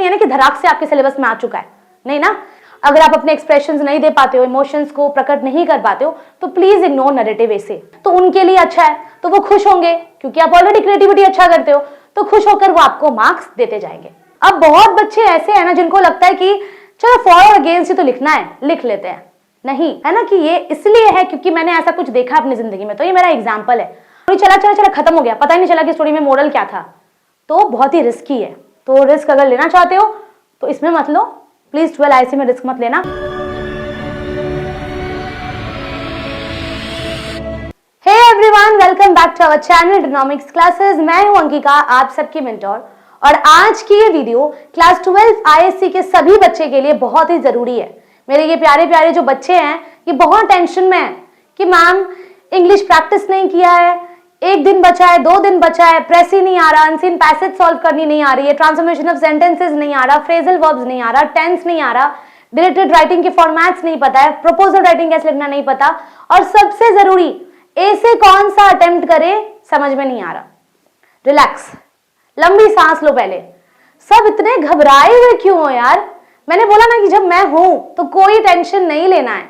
है ना कि धड़ाक से आपके सिलेबस में आ चुका है, नहीं ना। अगर आप अपने एक्सप्रेशंस नहीं दे पाते हो, इमोशंस को प्रकट नहीं कर पाते हो, तो प्लीज इग्नोर नैरेटिव ऐसे। तो उनके लिए अच्छा है, तो वो खुश होंगे क्योंकि आप ऑलरेडी क्रिएटिविटी अच्छा करते हो, तो खुश होकर वो आपको मार्क्स देते जाएंगे। अब बहुत बच्चे ऐसे हैं ना जिनको लगता है कि चलो फॉर और अगेंस्ट ही तो लिखना है, लिख लेते हैं। नहीं, है ना कि ये इसलिए है क्योंकि मैंने ऐसा कुछ देखा अपनी जिंदगी में, तो ये मेरा एग्जाम्पल है। चला खत्म हो गया, पता ही नहीं चला कि स्टोरी में मोरल क्या था। तो बहुत ही रिस्की है, तो रिस्क अगर लेना चाहते हो तो इसमें मत लो, प्लीज 12 IC में रिस्क मत लेना। Hey everyone, welcome back to our channel economics classes. मैं हूं अंकिका, आप सबकी मेंटोर, और आज की ये वीडियो क्लास 12 ISC के सभी बच्चे के लिए बहुत ही जरूरी है। मेरे ये प्यारे प्यारे जो बच्चे हैं ये बहुत टेंशन में है कि मैम इंग्लिश प्रैक्टिस नहीं किया है, 1 दिन बचा है, 2 दिन बचा है, प्रेस ही नहीं आ रहा, अनसीन पैसेज सॉल्व करनी नहीं आ रही है, ट्रांसफॉर्मेशन ऑफ सेंटेंसेस नहीं आ रहा, फ्रेजल वर्ब्स नहीं आ रहा, टेंस नहीं आ रहा, डायरेक्टेड राइटिंग के फॉर्मेट्स नहीं पता है, प्रपोजल राइटिंग कैसे लिखना नहीं पता, और सबसे जरूरी ऐसे कौन सा अटेम्प्ट करे समझ में नहीं आ रहा। रिलैक्स, लंबी सांस लो पहले। सब इतने घबराए हुए क्यों हो यार? मैंने बोला ना कि जब मैं हूं तो कोई टेंशन नहीं लेना है।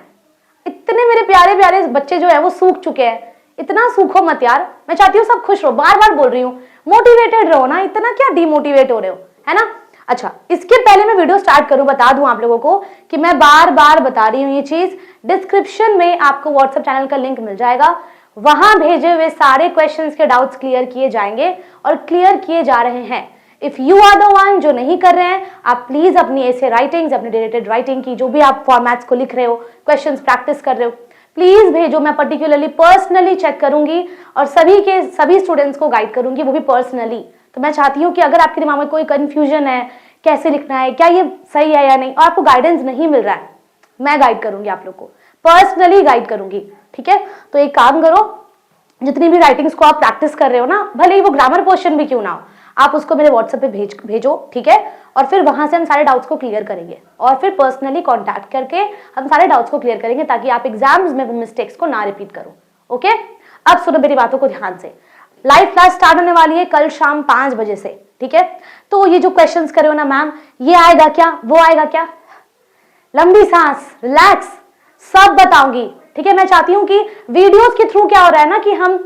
इतने मेरे प्यारे प्यारे बच्चे जो है वो सूख चुके हैं, इतना सूखो मत यार। मैं चाहती हूँ सब खुश रहो, बार बार बोल रही हूँ, मोटिवेटेड रहो ना, इतना क्या डिमोटिवेट हो रहे हो, है ना। अच्छा, इसके पहले मैं वीडियो स्टार्ट करूं, बता दूं आप लोगों को कि मैं बार बार बता रही हूँ ये चीज। डिस्क्रिप्शन में आपको व्हाट्सएप चैनल का लिंक मिल जाएगा, वहां भेजे हुए सारे क्वेश्चंस के डाउट्स क्लियर किए जाएंगे और क्लियर किए जा रहे हैं। If you are the one जो नहीं कर रहे हैं, आप प्लीज अपनी ऐसे राइटिंग्स, अपनी डायरेक्टेड राइटिंग की जो भी आप फॉर्मेट्स को लिख रहे हो, क्वेश्चंस प्रैक्टिस कर रहे हो, प्लीज भेजो। मैं पर्टिकुलरली पर्सनली चेक करूंगी और सभी स्टूडेंट्स को गाइड करूंगी, वो भी पर्सनली। तो मैं चाहती हूँ कि अगर आपके दिमाग में कोई कंफ्यूजन है, कैसे लिखना है, क्या ये सही है या नहीं, और आपको गाइडेंस नहीं मिल रहा है, मैं गाइड करूंगी आप लोग को, पर्सनली गाइड करूंगी, ठीक है। तो एक काम करो, जितनी भी राइटिंग्स को आप प्रैक्टिस कर रहे हो ना, भले ही वो ग्रामर पोर्शन भी क्यों ना हो, आप उसको मेरे व्हाट्सएप पे भेजो, ठीक है। और फिर वहां से हम सारे डाउट्स को क्लियर करेंगे और फिर पर्सनली कांटेक्ट करके हम सारे डाउट्स को क्लियर करेंगे, ताकि आप एग्जाम्स में वो मिस्टेक्स को ना रिपीट करो। ओके, अब सुनो मेरी बातों को ध्यान से। लाइव क्लास स्टार्ट होने वाली है कल शाम 5 बजे से, ठीक है। तो ये जो क्वेश्चंस करे हो ना मैम, ये आएगा क्या, वो आएगा क्या, लंबी सांस, रिलैक्स, सब बताऊंगी, ठीक है। मैं चाहती हूँ कि वीडियोस के थ्रू क्या हो रहा है ना कि हम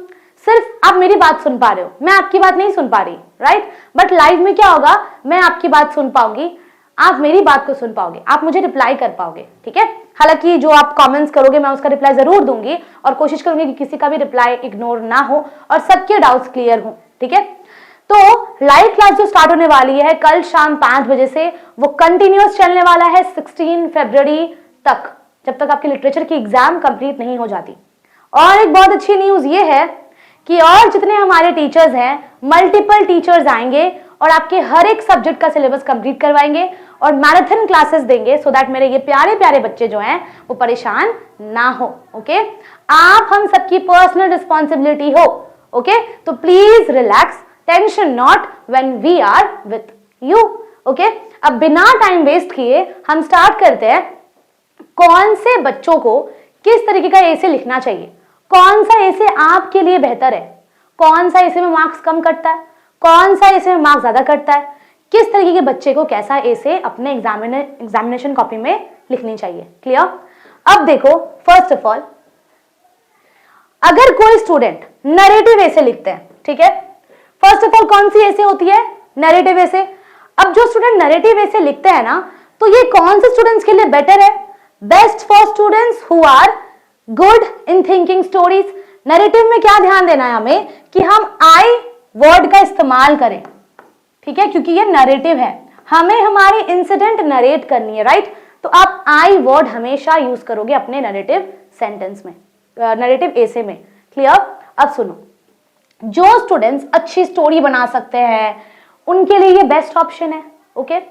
सिर्फ आप मेरी बात सुन पा रहे हो, मैं आपकी बात नहीं सुन पा रही, राइट। बट लाइव में क्या होगा, मैं आपकी बात सुन पाऊंगी, आप मेरी बात को सुन पाओगे, आप मुझे रिप्लाई कर पाओगे, ठीक है। हालांकि जो आप कमेंट्स करोगे मैं उसका रिप्लाई जरूर दूंगी और कोशिश करूंगी कि किसी का भी रिप्लाई इग्नोर ना हो और सबके डाउट्स क्लियर हो, ठीक है। तो लाइव क्लास जो स्टार्ट होने वाली है कल शाम 5 बजे से, वो कंटिन्यूअस चलने वाला है 16 फरवरी तक, जब तक आपकी लिटरेचर की एग्जाम कंप्लीट नहीं हो जाती। और एक बहुत अच्छी न्यूज ये है कि और जितने हमारे टीचर्स हैं, मल्टीपल टीचर्स आएंगे और आपके हर एक सब्जेक्ट का सिलेबस कंप्लीट करवाएंगे और मैराथन क्लासेस देंगे, सो दैट मेरे ये प्यारे प्यारे बच्चे जो हैं वो परेशान ना हो। ओके, आप हम सबकी पर्सनल रिस्पॉन्सिबिलिटी हो। ओके, तो please relax, tension not when we are with you. Okay, अब बिना टाइम वेस्ट किए हम स्टार्ट करते हैं। कौन से बच्चों को किस तरीके का ऐसे लिखना चाहिए, कौन सा ऐसे आपके लिए बेहतर है, कौन सा ऐसे में मार्क्स कम कटता है, कौन सा ऐसे में मार्क्स ज्यादा कटता है, किस तरीके के बच्चे को कैसा ऐसे अपने एग्जामिनेशन कॉपी में लिखनी चाहिए। क्लियर? अब देखो, फर्स्ट ऑफ ऑल अगर कोई स्टूडेंट नरेटिव ऐसे लिखते हैं, ठीक है, फर्स्ट ऑफ ऑल कौन सी ऐसे होती है, नरेटिव ऐसे। अब जो स्टूडेंट नरेटिव ऐसे लिखते हैं ना, तो ये कौन से स्टूडेंट्स के लिए बेटर है? Best for students who are good in thinking stories. Narrative में क्या ध्यान देना है हमें कि हम आई वर्ड का इस्तेमाल करें, ठीक है, क्योंकि ये नरेटिव है, हमें हमारी इंसिडेंट नरेट करनी है, राइट। तो आप आई वर्ड हमेशा यूज करोगे अपने नरेटिव सेंटेंस में, नरेटिव ऐसे में। क्लियर? अब सुनो, जो स्टूडेंट्स अच्छी स्टोरी बना सकते हैं उनके लिए ये बेस्ट ऑप्शन है। ओके,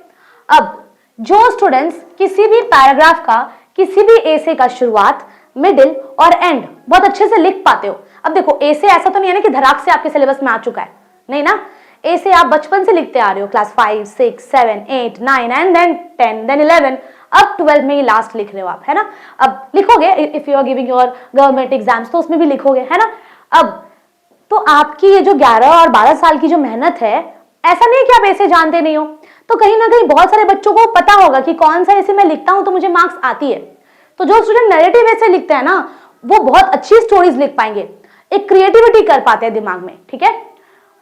अब जो स्टूडेंट्स किसी भी पैराग्राफ का, किसी भी ऐसे का शुरुआत, मिडिल और एंड बहुत अच्छे से लिख पाते हो। अब देखो, ऐसे ऐसा तो नहीं है ना कि धड़ाक से आपके सिलेबस में आ चुका है, नहीं ना। ऐसे आप बचपन से लिखते आ रहे हो, क्लास 5, 6, 7, 8, 9 एंड देन 10, देन 11, अब 12 में ही लास्ट लिख रहे हो आप, है ना। अब लिखोगे if you are giving your government exams, तो उसमें भी लिखोगे, है ना। अब तो आपकी ये जो 11 और 12 साल की जो मेहनत है, ऐसा नहीं कि आप ऐसे जानते नहीं हो। तो कहीं ना कहीं बहुत सारे बच्चों को पता होगा कि कौन सा ऐसे मैं लिखता हूं तो मुझे मार्क्स आती है। तो जो स्टूडेंट नैरेटिव ऐसे लिखते हैं ना, वो बहुत अच्छी स्टोरीज लिख पाएंगे, एक क्रिएटिविटी कर पाते हैं दिमाग में, ठीक है।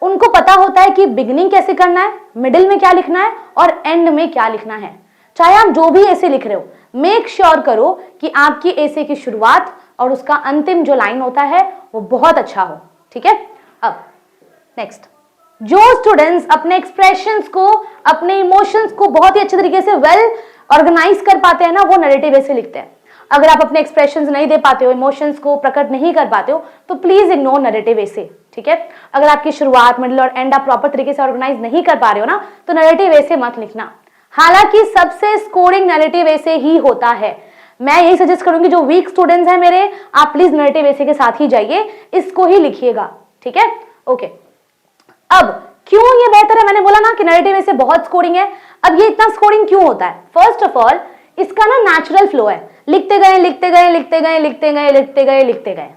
उनको पता होता है कि बिगिनिंग कैसे करना है, मिडिल में क्या लिखना है और एंड में क्या लिखना है। चाहे आप जो भी ऐसे लिख रहे हो, मेक श्योर करो कि आपकी ऐसे की शुरुआत और उसका अंतिम जो लाइन होता है वो बहुत अच्छा हो, ठीक है। अब नेक्स्ट, जो स्टूडेंट्स अपने एक्सप्रेशंस को, अपने इमोशंस को बहुत ही अच्छे तरीके से वेल ऑर्गेनाइज कर पाते हैं ना, वो नैरेटिव ऐसे लिखते हैं। अगर आप अपने एक्सप्रेशंस नहीं दे पाते हो, इमोशंस को प्रकट नहीं कर पाते हो, तो प्लीज इग्नोर नैरेटिव ऐसे, ठीक है। अगर आपकी शुरुआत, मिडिल और एंड आप प्रॉपर तरीके से ऑर्गेनाइज नहीं कर पा रहे हो ना, तो नैरेटिव ऐसे मत लिखना। हालांकि सबसे स्कोरिंग नैरेटिव ऐसे ही होता है। मैं यही सजेस्ट करूंगी, जो वीक स्टूडेंट्स हैं मेरे, आप प्लीज नैरेटिव ऐसे के साथ ही जाइए, इसको ही लिखिएगा, ठीक है। ओके, अब क्यों ये बेहतर है? मैंने बोला ना कि नैरेटिव ऐसे बहुत स्कोरिंग है। अब ये इतना स्कोरिंग क्यों होता है? फर्स्ट ऑफ ऑल, इसका ना नेचुरल फ्लो है, लिखते गए लिखते गए लिखते गए लिखते गए लिखते गए लिखते गए,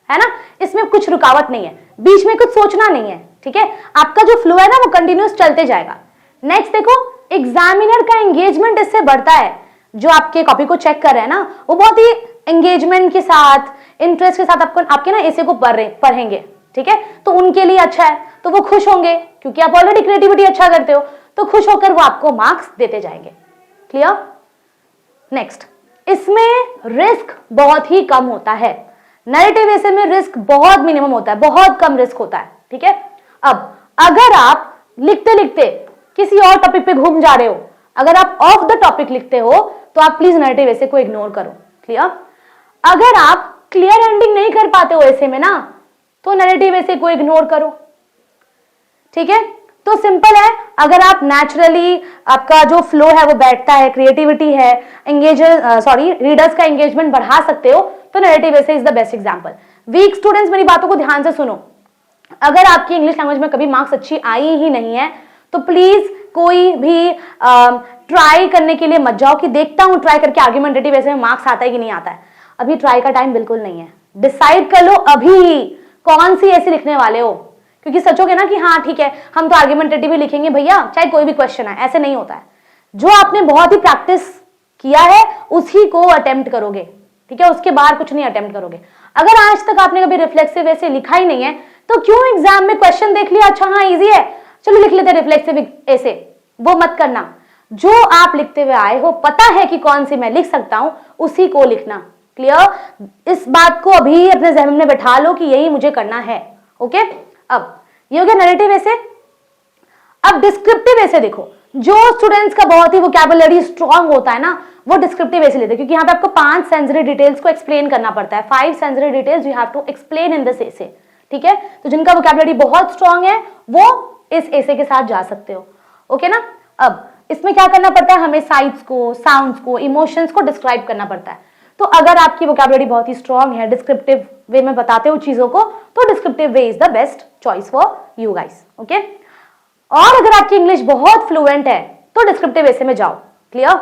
है ना। इसमें कुछ रुकावट नहीं है, बीच में कुछ सोचना नहीं है, ठीक है। आपका जो फ्लो है ना वो कंटिन्यूस चलते जाएगा। नेक्स्ट देखो, एग्जामिनर का एंगेजमेंट इससे बढ़ता है। जो आपके कॉपी को चेक कर रहे हैं ना, वो बहुत ही एंगेजमेंट के साथ, इंटरेस्ट के साथ आपके ना ऐसे को पढ़ेंगे, ठीक है। तो उनके लिए अच्छा है, तो वो खुश होंगे क्योंकि आप ऑलरेडी क्रिएटिविटी अच्छा करते हो, तो खुश होकर वो आपको मार्क्स देते जाएंगे। क्लियर? नेक्स्ट, इसमें रिस्क बहुत ही कम होता है। नैरेटिव ऐसे में रिस्क बहुत मिनिमम होता है, बहुत कम रिस्क होता है, ठीक है। अब अगर आप लिखते लिखते किसी और टॉपिक पे घूम जा रहे हो, अगर आप ऑफ द टॉपिक लिखते हो, तो आप प्लीज नैरेटिव ऐसे को इग्नोर करो। क्लियर? अगर आप क्लियर एंडिंग नहीं कर पाते हो ऐसे में ना, तो नैरेटिव ऐसे को इग्नोर करो, ठीक है। तो सिंपल है, अगर आप नेचुरली आपका जो फ्लो है वो बैठता है, क्रिएटिविटी है, रीडर्स का एंगेजमेंट बढ़ा सकते हो, तो narrative essay is the best example. Weak students, मेरी बातों को ध्यान से सुनो। अगर आपकी इंग्लिश लैंग्वेज में कभी मार्क्स अच्छी आई ही नहीं है, तो प्लीज कोई भी ट्राई करने के लिए मत जाओ कि देखता हूं ट्राई करके आर्ग्यूमेंटेटिव ऐसे में मार्क्स आता है कि नहीं आता है। अभी ट्राई का टाइम बिल्कुल नहीं है। डिसाइड कर लो अभी कौन सी ऐसे लिखने वाले हो, क्योंकि सोचोगे ना कि हाँ ठीक है हम तो आर्ग्यूमेंटेटिव ही लिखेंगे भैया, चाहे कोई भी क्वेश्चन है, ऐसे नहीं होता है। जो आपने बहुत ही प्रैक्टिस किया है उसी को अटेम्प्ट करोगे, ठीक है, उसके बाद कुछ नहीं अटेम्प्ट करोगे। अगर आज तक आपने कभी रिफ्लेक्सिव ऐसे लिखा ही नहीं है, तो क्यों एग्जाम में क्वेश्चन देख लिया, अच्छा हाँ इजी है चलो लिख लेते रिफ्लेक्सिव ऐसे, वो मत करना। जो आप लिखते हुए आए हो, पता है कि कौन सी मैं लिख सकता हूं, उसी को लिखना। क्लियर? इस बात को अभी अपने ज़हन में बैठा लो कि यही मुझे करना है। ओके, अब ये हो गया नैरेटिव ऐसे। अब डिस्क्रिप्टिव ऐसे देखो, जो स्टूडेंट्स का बहुत ही वोकैबुलरी स्ट्रांग होता है ना, वो डिस्क्रिप्टिव ऐसे लेते हैं, क्योंकि यहाँ पे आपको 5 सेंसरी डिटेल्स को एक्सप्लेन करना पड़ता है। 5 sensory details you have to explain in this essay, ठीक है। तो जिनका वोकैबुलरी बहुत स्ट्रांग है वो इस ऐसे के साथ जा सकते हो, ओके ना। अब इसमें क्या करना पड़ता है, हमें साइट्स को, साउंड्स को, इमोशंस को डिस्क्राइब करना पड़ता है। तो अगर आपकी वोकैबुलरी बहुत ही स्ट्रांग है, डिस्क्रिप्टिव वे में बताते हो चीजों को, तो descriptive way is the best choice for you guys, okay. और अगर आपकी इंग्लिश बहुत फ्लुएंट है तो डिस्क्रिप्टिव ऐसे में जाओ। क्लियर?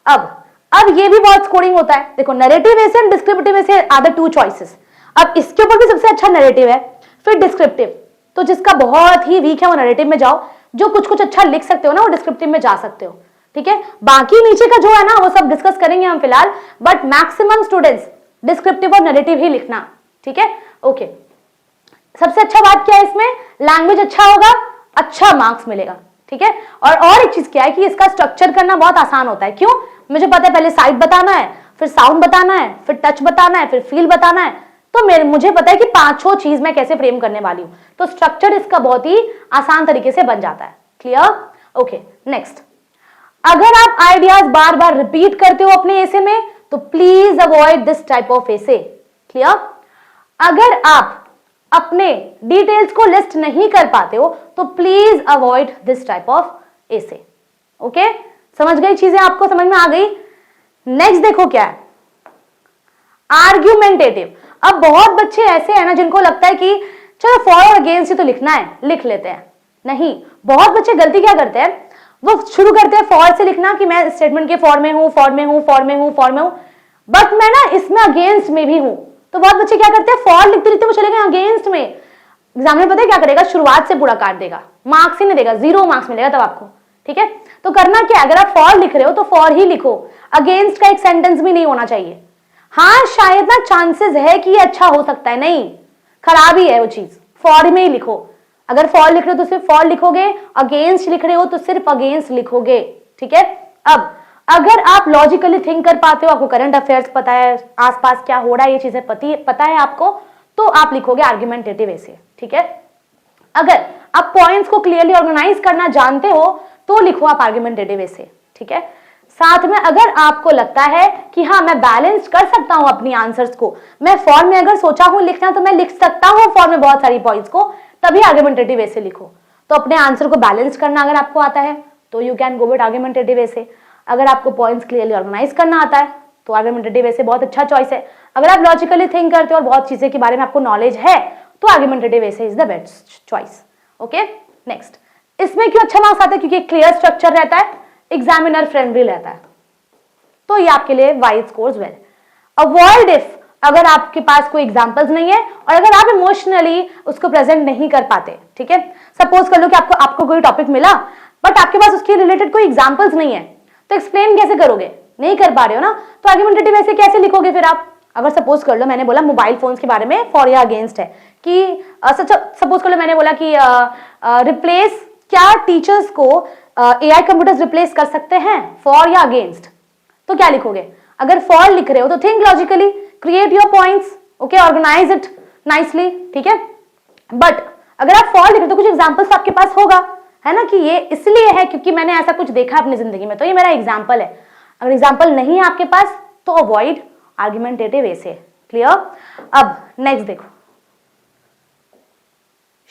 अब ये भी बहुत स्कोरिंग होता है। देखो, नैरेटिव ऐसे एंड डिस्क्रिप्टिव ऐसे आर द 2 चॉइसेस। अब इसके ऊपर भी सबसे अच्छा नैरेटिव है, फिर डिस्क्रिप्टिव। तो जिसका बहुत ही वीक है वो नैरेटिव में जाओ, जो कुछ कुछ अच्छा लिख सकते हो ना वो डिस्क्रिप्टिव में जा सकते हो, ठीक है। बाकी नीचे का जो है ना वो सब डिस्कस करेंगे हम फिलहाल, बट मैक्सिमम स्टूडेंट्स डिस्क्रिप्टिव और नैरेटिव ही लिखना, ठीक है। ओके, सबसे अच्छा बात क्या है इसमें, लैंग्वेज अच्छा होगा, अच्छा मार्क्स मिलेगा, ठीक है। और एक चीज क्या है कि इसका स्ट्रक्चर करना बहुत आसान होता है। क्यों? मुझे पता है पहले साइड बताना है, फिर साउंड बताना है, फिर टच बताना है, फिर फील बताना है। तो मुझे पता है कि 5 चीज मैं कैसे फ्रेम करने वाली हूं, तो स्ट्रक्चर इसका बहुत ही आसान तरीके से बन जाता है। क्लियर? ओके, नेक्स्ट, अगर आप आइडियाज बार बार रिपीट करते हो अपने ऐसे में, तो please avoid this type of ऐसे। क्लियर? अगर आप अपने डिटेल्स को लिस्ट नहीं कर पाते हो, तो please avoid this type of ऐसे। ओके, समझ गई चीजें? आपको समझ में आ गई? नेक्स्ट देखो क्या है, आर्ग्यूमेंटेटिव। अब बहुत बच्चे ऐसे हैं ना जिनको लगता है कि चलो फॉर और अगेंस्ट ही तो लिखना है, लिख लेते हैं। नहीं, बहुत बच्चे गलती क्या करते हैं, वो शुरू करते हैं फॉर से लिखना कि मैं स्टेटमेंट के फॉर में हूं, फॉर में हूं, फॉर में हूं, फॉर में हूं, बट मैं ना इसमें अगेंस्ट में भी हूं। तो बहुत बच्चे क्या करते हैं, फॉर लिखते लिखते वो चले गए अगेंस्ट में। एग्जामिनर पता है क्या करेगा, शुरुआत से पूरा काट देगा, मार्क्स ही नहीं देगा, 0 मार्क्स मिलेगा तब आपको, ठीक है। तो करना क्या, अगर आप फॉर लिख रहे हो तो फॉर ही लिखो, अगेंस्ट का एक सेंटेंस भी नहीं होना चाहिए। हाँ शायद ना चांसेस है कि ये अच्छा हो सकता है, नहीं, खराब ही है वो चीज, फॉर में ही लिखो। अगर फॉर लिख रहे हो तो सिर्फ फॉर लिखोगे, अगेंस्ट लिख रहे हो तो सिर्फ अगेंस्ट लिखोगे, ठीक है। अब अगर आप लॉजिकली थिंक कर पाते हो, आपको करंट अफेयर्स पता है, आसपास क्या हो रहा है ये चीजें पता है आपको, तो आप लिखोगे आर्ग्यूमेंटेटिव ऐसे, ठीक है। अगर आप पॉइंट्स को क्लियरली ऑर्गेनाइज करना जानते हो तो लिखो आप आर्ग्यूमेंटेटिव ऐसे, ठीक है। साथ में अगर आपको लगता है कि हाँ मैं बैलेंस कर सकता हूं अपनी आंसर्स को, मैं फॉर में अगर सोचा हूं लिखना तो मैं लिख सकता हूं फॉर में बहुत सारी पॉइंट्स को, तभी आर्ग्यूमेंटेटिव ऐसे लिखो। तो अपने आंसर को बैलेंस करना अगर आपको आता है तो you can go with argumentative ऐसे। अगर आपको पॉइंट्स क्लियरली ऑर्गेनाइज करना आता है तो आर्ग्यूमेंटेटिव ऐसे बहुत अच्छा चॉइस है। अगर आप लॉजिकली थिंक करते हो और बहुत चीजें के बारे में आपको नॉलेज है तो आर्ग्यूमेंटेटिव ऐसे is the best choice. Okay, next, इसमें क्यों अच्छा मार्क्स आता है, क्योंकि क्लियर स्ट्रक्चर रहता है, एग्जामिनर फ्रेंडली रहता है, तो ये आपके लिए wise scores well. Avoid if, अगर आपके पास कोई एग्जांपल्स नहीं है और अगर आप इमोशनली उसको प्रेजेंट नहीं कर पाते, ठीक है। सपोज कर लो कि आपको कोई टॉपिक मिला बट आपके पास उसके रिलेटेड कोई एग्जांपल्स नहीं है, तो एक्सप्लेन कैसे करोगे, नहीं कर पा रहे हो ना, तो आर्ग्यूमेंटेटिव ऐसे कैसे लिखोगे फिर आप। अगर सपोज कर लो मैंने बोला मोबाइल फोन्स के बारे में फॉर या अगेंस्ट है कि सपोज कर लो मैंने बोला कि रिप्लेस, क्या टीचर्स को एआई कंप्यूटर्स रिप्लेस कर सकते हैं, फॉर या अगेंस्ट, तो क्या लिखोगे। अगर फॉर लिख रहे हो तो think logically, create your points, okay, organise it nicely, ठीक है। बट अगर आप फॉर लिख रहे हो तो कुछ एग्जांपल्स आपके पास होगा, है ना, कि ये इसलिए है क्योंकि मैंने ऐसा कुछ देखा अपनी जिंदगी में, तो ये मेरा एग्जाम्पल है। अगर एग्जाम्पल नहीं है आपके पास तो अवॉइड आर्ग्यूमेंटेटिव ऐसे, क्लियर। अब नेक्स्ट देखो,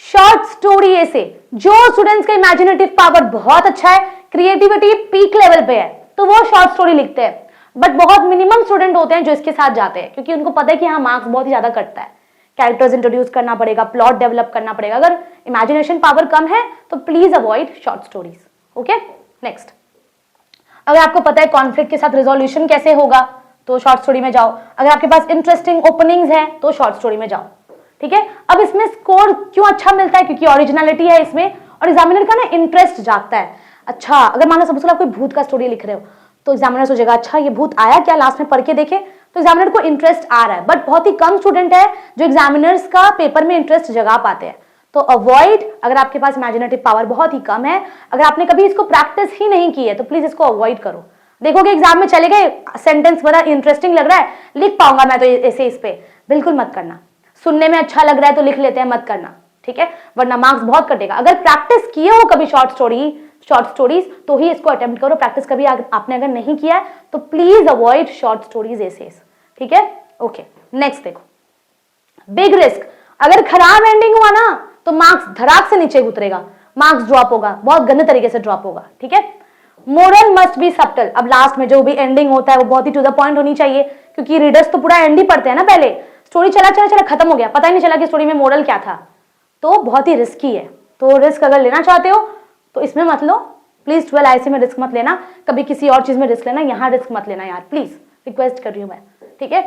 शॉर्ट स्टोरी ऐसे। जो स्टूडेंट्स का इमेजिनेटिव पावर बहुत अच्छा है, क्रिएटिविटी पीक लेवल पे है, तो वो शॉर्ट स्टोरी लिखते हैं। बट बहुत मिनिमम स्टूडेंट होते हैं जो इसके साथ जाते हैं, क्योंकि उनको पता है कि हाँ मार्क्स बहुत ही ज्यादा कटता है, कैरेक्टर्स इंट्रोड्यूस करना पड़ेगा, प्लॉट डेवलप करना पड़ेगा। अगर इमेजिनेशन पावर कम है तो please avoid short stories. Okay, next, अगर आपको पता है कॉन्फ्लिक्ट के साथ रिजोल्यूशन कैसे होगा तो शॉर्ट स्टोरी में जाओ। अगर आपके पास इंटरेस्टिंग ओपनिंग्स है तो शॉर्ट स्टोरी में जाओ, ठीक है। अब इसमें स्कोर क्यों अच्छा मिलता है, क्योंकि ओरिजिनलिटी है इसमें और एग्जामिनर का ना इंटरेस्ट जागता है। अच्छा, अगर मान लो सपोज आप कोई भूत का स्टोरी लिख रहे हो तो एग्जामिनर सोचेगा अच्छा ये भूत आया क्या, लास्ट में पढ़ के देखे, तो एग्जामिनर को इंटरेस्ट आ रहा है। बट बहुत ही कम स्टूडेंट है जो एग्जामिनर्स का पेपर में इंटरेस्ट जगा पाते हैं, तो अवॉइड। अगर आपके पास इमेजिनेटिव पावर बहुत ही कम है, अगर आपने कभी इसको प्रैक्टिस ही नहीं की है तो प्लीज इसको अवॉइड करो। देखोगे एग्जाम में चले गए, सेंटेंस बड़ा इंटरेस्टिंग लग रहा है, लिख पाऊंगा मैं तो ऐसे इस पे, बिल्कुल मत करना। सुनने में अच्छा लग रहा है तो लिख लेते हैं, मत करना, ठीक है, वरना मार्क्स बहुत कटेगा। अगर प्रैक्टिस किए हो कभी शॉर्ट स्टोरीज तो ही इसको अटेम्प्ट करो। प्रैक्टिस कभी आपने अगर नहीं किया है तो प्लीज अवॉइड शॉर्ट स्टोरीज ऐसे, ठीक है। ओके, नेक्स्ट देखो, बिग रिस्क। अगर खराब एंडिंग हुआ ना तो मार्क्स धड़ाक से नीचे उतरेगा, मार्क्स ड्रॉप होगा, बहुत गंदे तरीके से ड्रॉप होगा, ठीक है। Moral must be subtle. अब लास्ट में जो भी एंडिंग होता है वो बहुत ही टू द पॉइंट होनी चाहिए, क्योंकि रीडर्स तो पूरा एंड ही पढ़ते हैं ना, पहले स्टोरी चला खत्म हो गया, पता ही नहीं चला कि स्टोरी में मोरल क्या था, तो बहुत ही रिस्की है। तो रिस्क अगर लेना चाहते हो तो इसमें मत लो, प्लीज 12 IC में रिस्क मत लेना, कभी किसी और चीज में रिस्क लेना, यहाँ रिस्क मत लेना यार, प्लीज रिक्वेस्ट कर रही हूं मैं, ठीक है।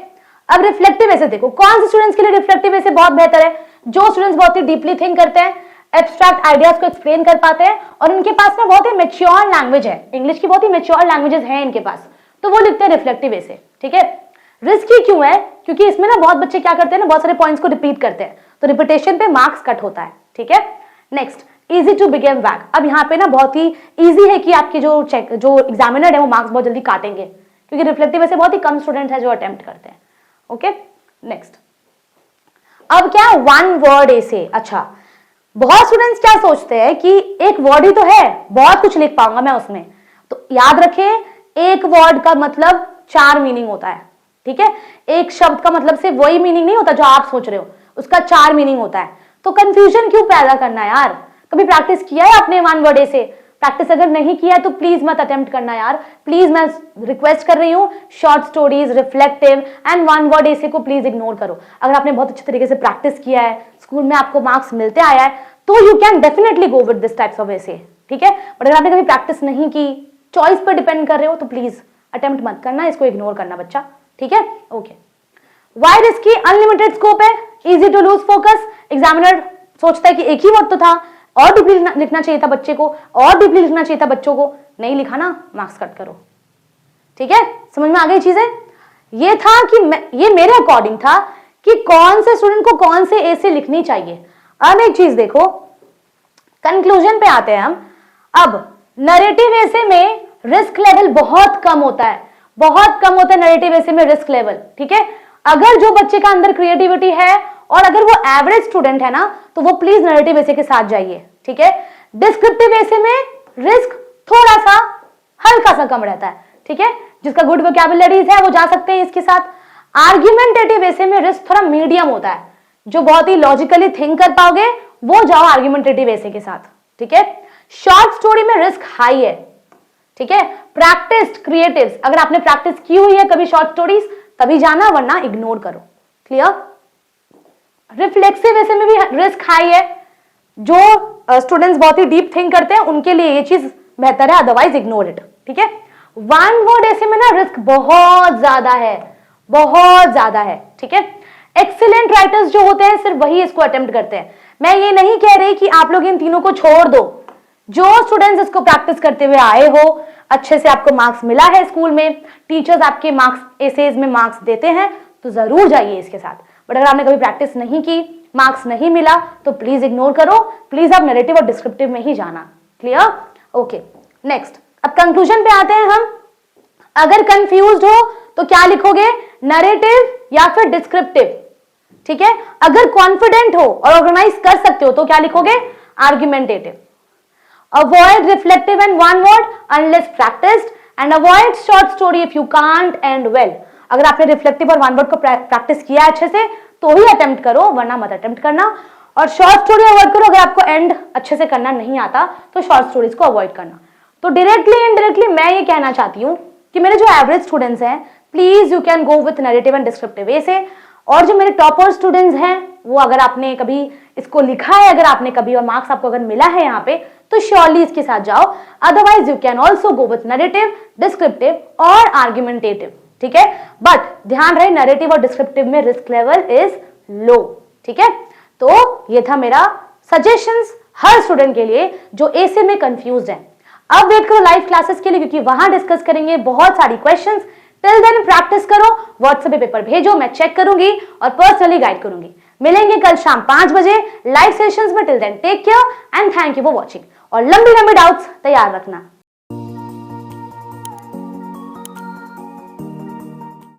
अब रिफ्लेक्टिव ऐसे देखो, कौन से स्टूडेंट्स के लिए रिफ्लेक्टिव ऐसे बहुत बेहतर है, जो स्टूडेंट्स बहुत ही डीपली थिंक करते हैं, एब्स्ट्रैक्ट आइडियाज को एक्सप्लेन कर पाते हैं और उनके पास में बहुत ही मेच्योर लैंग्वेज है, इंग्लिश की बहुत ही मेच्योर लैंग्वेजेस हैं इनके पास, तो वो लिखते हैं रिफ्लेक्टिव ऐसे, ठीक है। रिस्की क्यों है, क्योंकि इसमें ना बहुत बच्चे क्या करते हैं ना, बहुत सारे पॉइंट्स को रिपीट करते हैं, तो रिपीटेशन पे मार्क्स कट होता है, ठीक है। Next, easy to begin back. अब यहाँ पे ना बहुत ही इजी है कि आपके जो एग्जामिनर है वो मार्क्स बहुत जल्दी काटेंगे, क्योंकि रिफ्लेक्टिव ऐसे बहुत ही कम स्टूडेंट है जो अटेम्प्ट करते हैं। ओके, नेक्स्ट, अब क्या वन वर्ड ऐसे। अच्छा, बहुत स्टूडेंट्स क्या सोचते हैं कि एक वर्ड ही तो है, बहुत कुछ लिख पाऊंगा मैं उसमें, तो याद रखें एक वर्ड का मतलब 4 मीनिंग होता है, ठीक है। एक शब्द का मतलब सिर्फ वही मीनिंग नहीं होता जो आप सोच रहे हो, उसका 4 मीनिंग होता है, तो कंफ्यूजन क्यों पैदा करना यार। कभी प्रैक्टिस किया है आपने वन वर्ड से? प्रैक्टिस अगर नहीं किया है तो प्लीज मत अटेम्प्ट करना यार, प्लीज मैं रिक्वेस्ट कर रही हूँ। Short stories, reflective and one word ऐसे को प्लीज इग्नोर करो। अगर आपने बहुत अच्छे तरीके से प्रैक्टिस किया है, स्कूल में आपको मार्क्स मिलते आया है, तो you can definitely go with this types of ऐसे, ठीक है। बट अगर आपने कभी प्रैक्टिस नहीं की, चॉइस पर डिपेंड कर रहे हो, तो प्लीज अटेम्प्ट मत करना, इसको इग्नोर करना बच्चा, ठीक है। Okay, why risky? Unlimited scope है, easy to lose focus. Examiner सोचता है कि एक ही वर्ड तो था, और डीपली लिखना चाहिए था बच्चे को, और डीपली लिखना चाहिए था बच्चों को, नहीं लिखा ना, मार्क्स कट करो। ठीक है, समझ में आ गई चीजें? ये था कि ये मेरे अकॉर्डिंग था कि कौन से स्टूडेंट को कौन से ऐसे लिखनी चाहिए। अब एक चीज देखो, कंक्लूजन पे आते हैं हम। अब नरेटिव ऐसे में रिस्क लेवल बहुत कम होता है, बहुत कम होता है नरेटिव ऐसे में रिस्क लेवल। ठीक है, अगर जो बच्चे का अंदर क्रिएटिविटी है और अगर वो एवरेज स्टूडेंट है ना, तो वो प्लीज नरेटिव ऐसे के साथ जाइए। ठीक है, डिस्क्रिप्टिव ऐसे में रिस्क थोड़ा सा हल्का सा कम रहता है। ठीक है, जिसका गुड वोकैबुलरीज है वो जा सकते हैं इसके साथ। आर्ग्यूमेंटेटिव ऐसे में रिस्क थोड़ा मीडियम होता है, जो बहुत ही लॉजिकली थिंक कर पाओगे वो जाओ आर्ग्यूमेंटेटिव ऐसे के साथ। ठीक है, शॉर्ट स्टोरी में रिस्क हाई है। ठीक है, प्रैक्टिस्ड क्रिएटिव्स, अगर आपने प्रैक्टिस की हुई है कभी शॉर्ट स्टोरीज तभी जाना, वरना इग्नोर करो। क्लियर? रिफ्लेक्सिव ऐसे में भी रिस्क हाई है, जो स्टूडेंट्स बहुत ही डीप थिंक करते हैं उनके लिए ये चीज बेहतर है, अदरवाइज इग्नोर इट। ठीक है, वन वर्ड ऐसे में ना रिस्क बहुत ज्यादा है, बहुत ज्यादा है। ठीक है, एक्सीलेंट राइटर्स जो होते हैं सिर्फ वही इसको अटेम्प्ट करते हैं। मैं ये नहीं कह रही कि आप लोग इन तीनों को छोड़ दो, जो स्टूडेंट्स इसको प्रैक्टिस करते हुए आए हो, अच्छे से आपको मार्क्स मिला है स्कूल में, टीचर्स आपके मार्क्स एसेज में मार्क्स देते हैं, तो जरूर जाइए इसके साथ। बट अगर आपने कभी प्रैक्टिस नहीं की, मार्क्स नहीं मिला, तो प्लीज इग्नोर करो, प्लीज आप नरेटिव और डिस्क्रिप्टिव में ही जाना। क्लियर? ओके, नेक्स्ट अब कंक्लूजन पे आते हैं हम। अगर कंफ्यूज्ड हो तो क्या लिखोगे, नरेटिव या फिर डिस्क्रिप्टिव। ठीक है, अगर कॉन्फिडेंट हो और ऑर्गेनाइज कर सकते हो तो क्या लिखोगे, argumentative. Avoid reflective and one word unless practised and avoid short story if you can't and well. अगर आपने रिफ्लेक्टिव और वन वर्ड को प्रैक्टिस किया अच्छे से तो ही अटेम्प्ट करो, वरना मत अटेम्प्ट करना। और शॉर्ट स्टोरी अवॉइड करो, अगर आपको एंड अच्छे से करना नहीं आता तो शॉर्ट स्टोरीज को अवॉइड करना। तो डायरेक्टली इनडायरेक्टली मैं ये कहना चाहती हूँ कि मेरे जो एवरेज स्टूडेंट्स हैं, please you can go with narrative and descriptive ऐसे। और जो मेरे टॉपर स्टूडेंट्स हैं, वो अगर आपने कभी इसको लिखा है, अगर आपने कभी और मार्क्स आपको अगर मिला है यहाँ पे, तो श्योरली इसके साथ जाओ। Otherwise you can also go with narrative, descriptive और आर्ग्यूमेंटेटिव। ठीक है, बट ध्यान रहे नरेटिव और डिस्क्रिप्टिव में रिस्क लेवल इज लो। ठीक है, तो ये था मेरा सजेशंस हर स्टूडेंट के लिए जो ऐसे में कंफ्यूज है। अब वेट करो लाइव क्लासेस के लिए, क्योंकि वहां डिस्कस करेंगे बहुत सारी क्वेश्चंस। टिल देन प्रैक्टिस करो, व्हाट्सएप पे पेपर भेजो, मैं चेक करूंगी और पर्सनली गाइड करूंगी। मिलेंगे कल शाम 5 बजे लाइव सेशंस में। Till then take care and thank you for watching. और लंबी लंबी डाउट्स तैयार रखना।